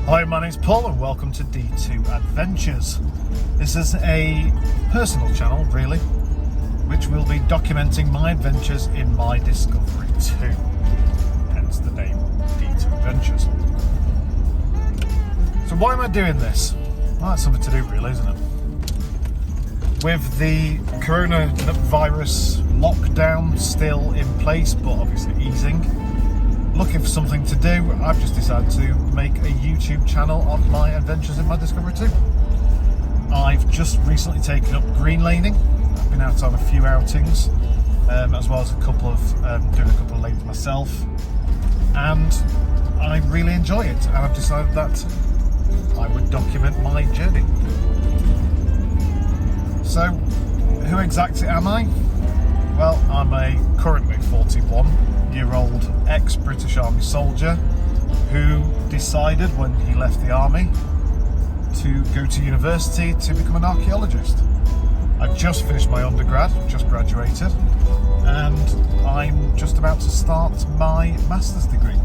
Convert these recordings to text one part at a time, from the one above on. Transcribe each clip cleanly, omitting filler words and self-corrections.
Hi, my name's Paul and welcome to D2 Adventures. This is a personal channel, really, which will be documenting my adventures in my Discovery 2, hence the name D2 Adventures. So why am I doing this? Well, that's something to do, really, isn't it? With the coronavirus lockdown still in place, but obviously easing, looking for something to do, I've just decided to make a YouTube channel on my adventures in my Discovery 2. I've just recently taken up green laning. I've been out on a few outings, as well as doing a couple of lanes myself, and I really enjoy it, and I've decided that I would document my journey. So, who exactly am I? Well, I'm a currently 41-year-old ex-British Army soldier who decided when he left the army to go to university to become an archaeologist. I've just finished my undergrad, just graduated, and I'm just about to start my master's degree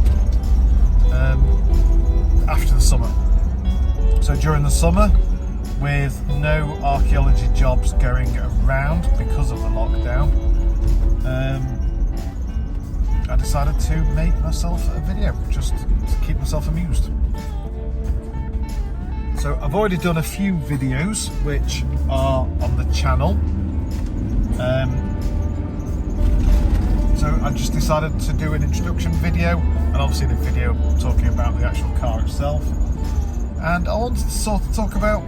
after the summer. So during the summer, with no archaeology jobs going around because of the lockdown, I decided to make myself a video just to keep myself amused. So I've already done a few videos which are on the channel, so I just decided to do an introduction video, and obviously the video talking about the actual car itself, and I wanted to sort of talk about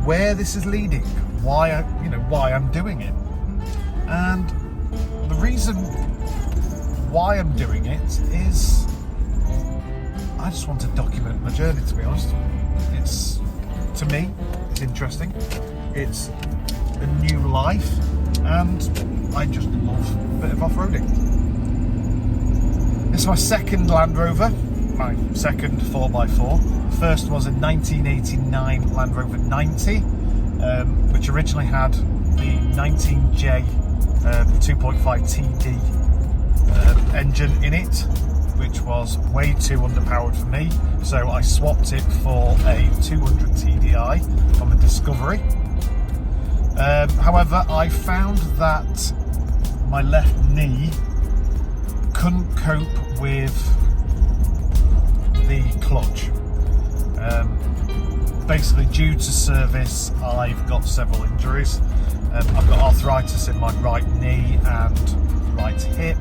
where this is leading, why I'm doing it, and the reason why I'm doing it is I just want to document my journey, to be honest. To me, it's interesting, it's a new life, and I just love a bit of off-roading. It's my second Land Rover, my second 4x4. First was a 1989 Land Rover 90, which originally had the 19J 2.5 TD engine in it, which was way too underpowered for me, so I swapped it for a 200 TDI from the Discovery. However, I found that my left knee couldn't cope with the clutch. Basically, due to service, I've got several injuries. I've got arthritis in my right knee and right hip,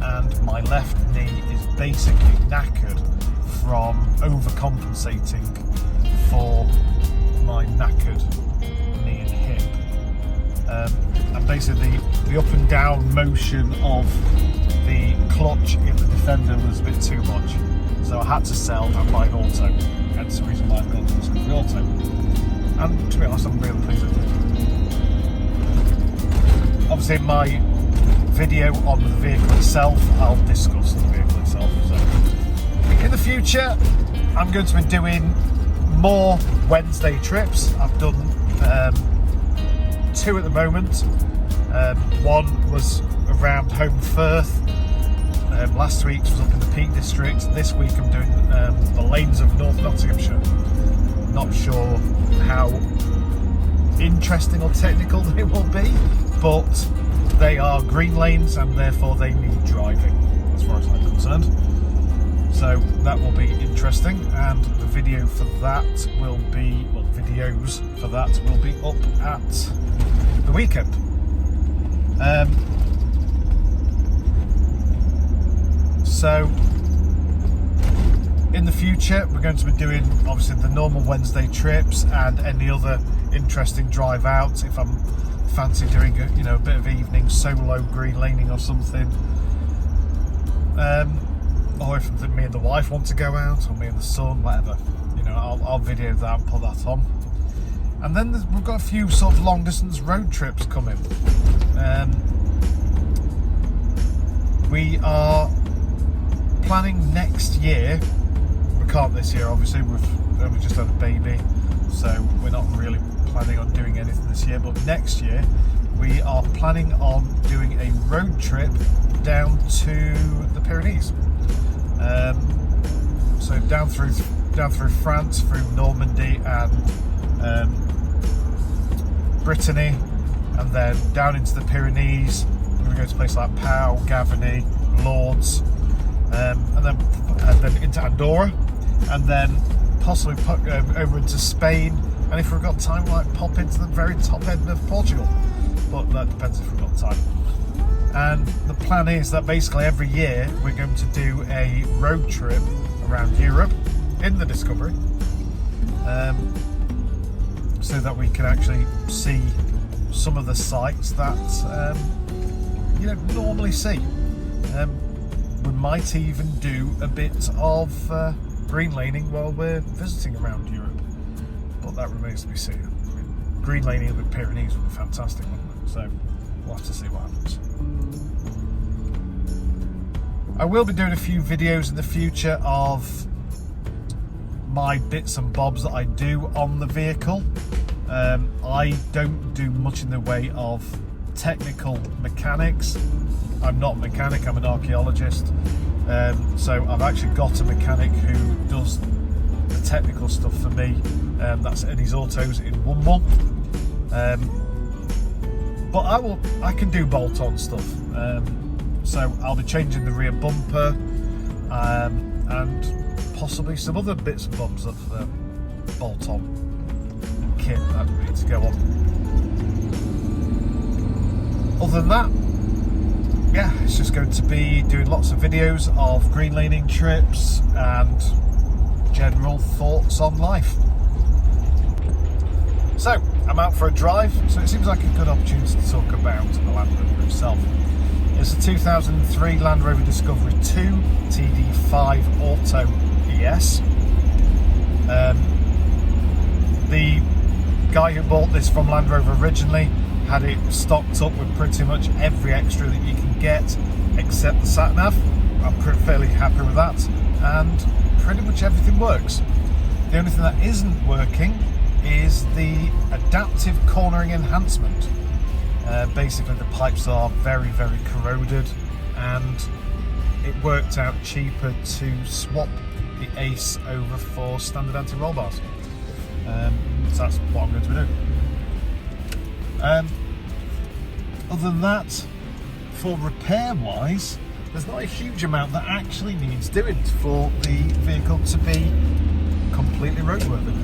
and my left knee is basically knackered from overcompensating for my knackered knee and hip. And basically the up and down motion of the clutch in the Defender was a bit too much, so I had to sell and buy an auto. That's the reason why I've got the Discovery Auto, and to be honest, I'm really pleased with it. Obviously, my video on the vehicle itself, I'll discuss the vehicle itself. So in the future, I'm going to be doing more Wednesday trips. I've done 2 at the moment. One was around Home Firth. Last week's was up in the Peak District. This week I'm doing the lanes of North Nottinghamshire. Not sure how interesting or technical they will be, but they are green lanes and therefore they need driving, as far as I'm concerned. So that will be interesting, and the video for that will be, well, videos for that will be up at the weekend. So in the future, we're going to be doing obviously the normal Wednesday trips and any other interesting drive outs. If I'm fancy doing a bit of evening solo green laning or something, or if me and the wife want to go out, or me and the son, whatever, I'll video that and put that on. And then we've got a few sort of long distance road trips coming. We are planning next year. We can't this year, obviously, we've only just had a baby, so we're not really planning on doing anything this year, but next year we are planning on doing a road trip down to the Pyrenees. So down through France, through Normandy and Brittany, and then down into the Pyrenees. We're going to go to places like Pau, Gavigny, Lourdes, and then into Andorra, and then possibly over into Spain. And if we've got time, we might pop into the very top end of Portugal. But that depends if we've got time. And the plan is that basically every year we're going to do a road trip around Europe in the Discovery, so that we can actually see some of the sites that you don't normally see. We might even do a bit of green laning while we're visiting around Europe, but that remains to be seen. I mean, green laning in the Pyrenees would be fantastic, wouldn't it? So we'll have to see what happens. I will be doing a few videos in the future of my bits and bobs that I do on the vehicle. I don't do much in the way of technical mechanics. I'm not a mechanic, I'm an archaeologist. So I've actually got a mechanic who does the technical stuff for me. That's Eddie's Autos in Womble. But I can do bolt-on stuff. So I'll be changing the rear bumper and possibly some other bits and bobs of bolt-on kit that needs to go on. Other than that, yeah, it's just going to be doing lots of videos of green laning trips and general thoughts on life. So I'm out for a drive, so it seems like a good opportunity to talk about the Land Rover itself. It's a 2003 Land Rover Discovery 2 TD5 Auto ES. The guy who bought this from Land Rover originally had it stocked up with pretty much every extra that you can get except the sat-nav. I'm fairly happy with that, and pretty much everything works. The only thing that isn't working is the adaptive cornering enhancement. Basically the pipes are very, very corroded, and it worked out cheaper to swap the Ace over for standard anti-roll bars. So that's what I'm going to be doing. Other than that, for repair wise, there's not a huge amount that actually needs doing for the vehicle to be completely roadworthy,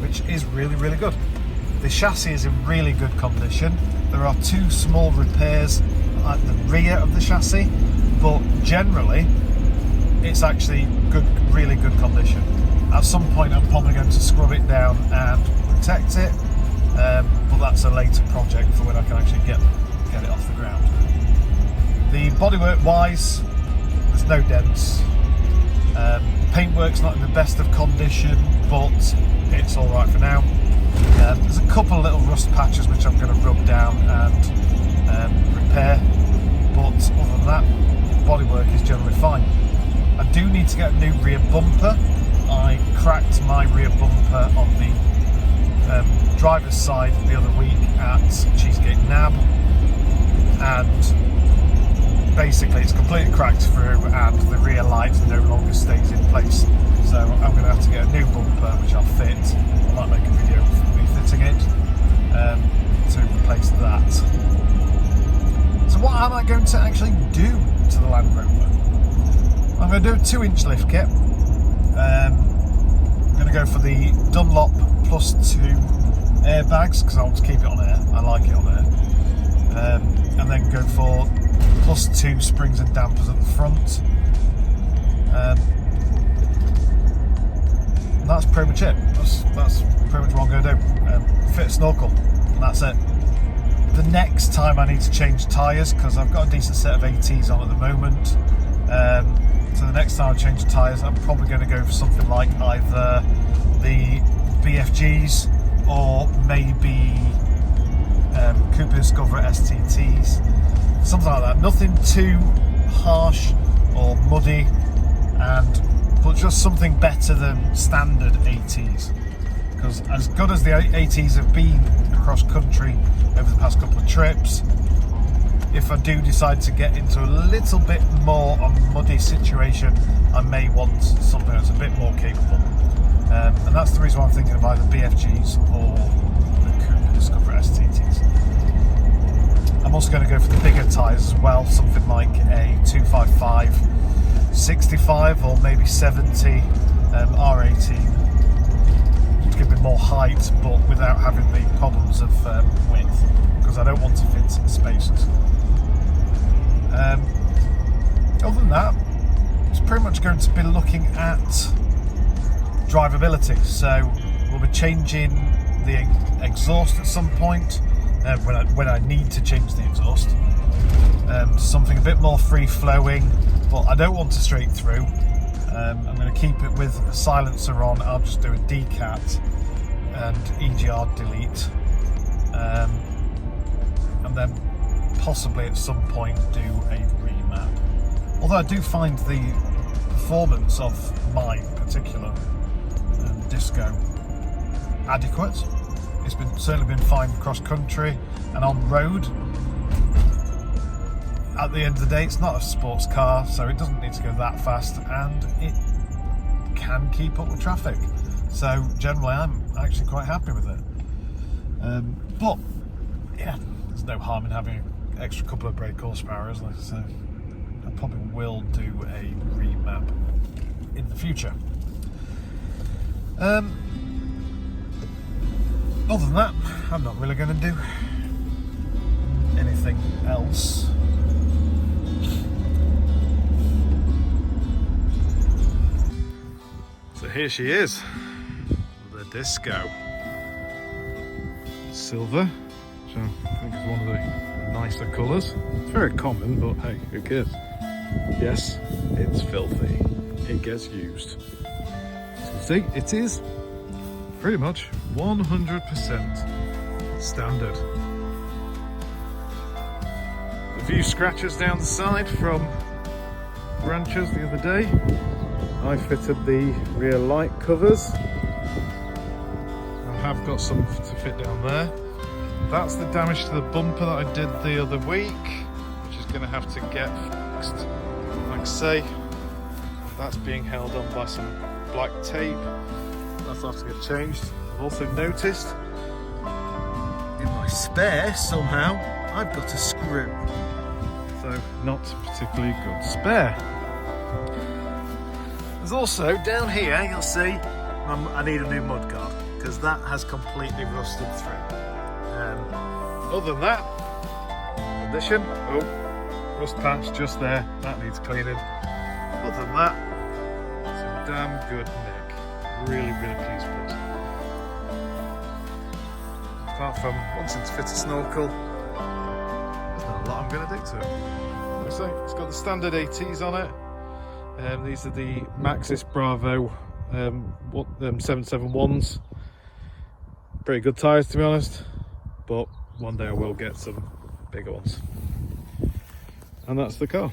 which is really, really good. The chassis is in really good condition. There are two small repairs at the rear of the chassis, but generally it's actually good, really good condition. At some point I'm probably going to scrub it down and protect it, but that's a later project for when I can actually get it off the ground. The bodywork wise, there's no dents. Paintwork's not in the best of condition, but it's alright for now. There's a couple of little rust patches which I'm going to rub down and repair, but other than that, bodywork is generally fine. I do need to get a new rear bumper. I cracked my rear bumper on the driver's side the other week at Cheesegate Nab, and basically it's completely cracked through and the rear light no longer stays in place. So I'm going to have to get a new bumper which I'll fit. I might make a video of me fitting it to replace that. So what am I going to actually do to the Land Rover? I'm going to do a 2-inch lift kit. I'm going to go for the Dunlop Plus 2 airbags because I want to keep it on air. I like it on air. And then go for Plus 2 springs and dampers at the front. And that's pretty much it. That's pretty much what I'm going to do. Fit a snorkel, and that's it. The next time I need to change tyres, because I've got a decent set of ATs on at the moment. So the next time I change the tyres, I'm probably going to go for something like either the BFGs or maybe Cooper Discovery STTs, something like that. Nothing too harsh or muddy, but just something better than standard ATs. Because as good as the ATs have been across country over the past couple of trips, if I do decide to get into a little bit more a muddy situation, I may want something that's a bit more capable. And that's the reason why I'm thinking of either BFGs or the Cooper Discoverer STTs. I'm also going to go for the bigger tyres as well, something like a 255 65 or maybe 70 R18 to give me more height, but without having the problems of width, because I don't want to fit in spaces. Other than that, it's pretty much going to be looking at drivability. So we'll be changing the exhaust at some point when I need to change the exhaust. Something a bit more free flowing, but I don't want a straight through. I'm going to keep it with a silencer on. I'll just do a decat and EGR delete, and then possibly at some point do a remap. Although I do find the performance of my particular Disco adequate. It's certainly been fine cross country and on road. At the end of the day, it's not a sports car, so it doesn't need to go that fast, and it can keep up with traffic. So generally, I'm actually quite happy with it. But yeah, there's no harm in having an extra couple of brake horsepower, is there? So I probably will do a remap in the future. Other than that, I'm not really going to do anything else. So here she is, the Disco. Silver, which I think is one of the nicer colours. It's very common, but hey, who cares? Yes, it's filthy. It gets used. See, it is pretty much 100% standard. A few scratches down the side from branches the other day. I fitted the rear light covers. I have got some to fit down there. That's the damage to the bumper that I did the other week, which is going to have to get fixed. Like I say, that's being held on by some black tape. That'll have to get changed. I've also noticed in my spare somehow I've got a screw. So not particularly good spare. There's also down here, you'll see, I need a new mudguard because that has completely rusted through. Other than that, condition, rust patch just there, that needs cleaning. Other than that, it's a damn good neck. Really pleased with it. Apart from wanting to fit a snorkel, there's not a lot I'm going to do to it. Like I say, it's got the standard ATs on it. These are the Maxxis Bravo 771s. Pretty good tyres, to be honest, but one day I will get some bigger ones. And that's the car.